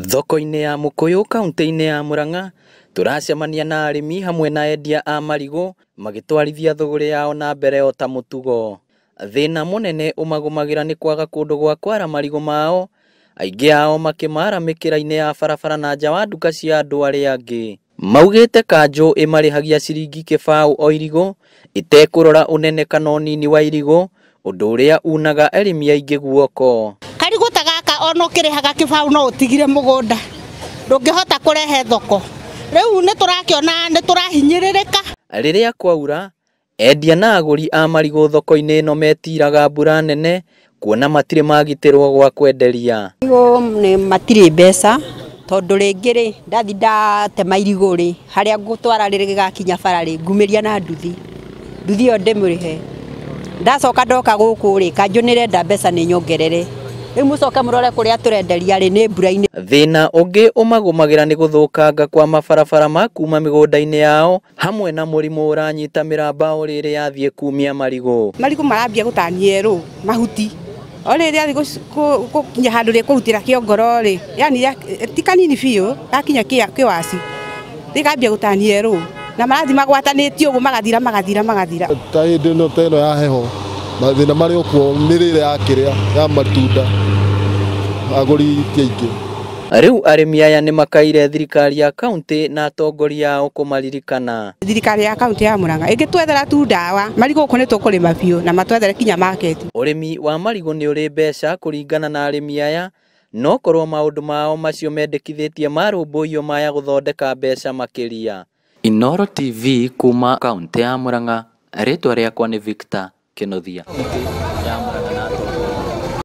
Thoko-ini ya Mukuyu kaunti-ini ya Murang'a turacemania na arimi hamwe na endia a marigu magitwarithia thoguri yao na mbere o ta mutugo. Thina munene umagumagira ni kwaga kundu gwa kwara marigu mao, aingi ao makimara mikira-ini ya barabara na nja wa nduka cia andu aria angi. Maugite kanjo imarihagia ciringi kibao o irigu itekurora unene kana unini wa irigu, undu uria unaga arimi aingi guoko. Karigu tagaka ono kirihaga kibao no utigire mugunda ndungihota kurehe thoko. Riu ni turakiona ni turahinyiririka. Riria kwaura, endia na aguri a marigu thoko-ini no metiraga mbura nene kuona matiri magitirwo gwa kwenderia. Marigu ni matiri mbeca tondu ringi ndathi ndatema irigu ri haria ngutwara riri gigakinya bara ri ngumiria na nduthi yo ndimurihe ndacoka ndoka guku ri kanjo ni renda mbeca ni nyongerere riu mucoke murore kuria turenderia ri ni mbura-ini. Thina ungi umagumagira ni guthukanga kwa mabarabara ma kuma migunda-ini yao hamwe na murimu uranyita miramba o riri yathie kumia marigu marambia gutania ru mahuti o riri athi gukinya handu ri kurutira kiongoro ri yani ti kanini biu gakinya kiwasi rikambia gutania ru na marathi magwatanĩtie ugu magathira ta hindi no teno ya heho mathina mari okuo mirire ya kiria ya matunda aguri tiaingi. Riu arimi aya ni makaire thirikari ya kaunti na atongoria ao kumaririkana. Thirikari ya kaunti ya Murang'a ingitwethera tu ndawa marigu ko ni tukurima biu na matwethere kinya market. Urimi wa marigu ni uri mbeca kuringana na arimi aya, no korwo maundu mao macio mendekithitie marumbuuyagio maya guthondeka mbeca makiria. Inooro TV kuma kaunti ya Murang'a, ritwa riakwa ni Victor Kinothia.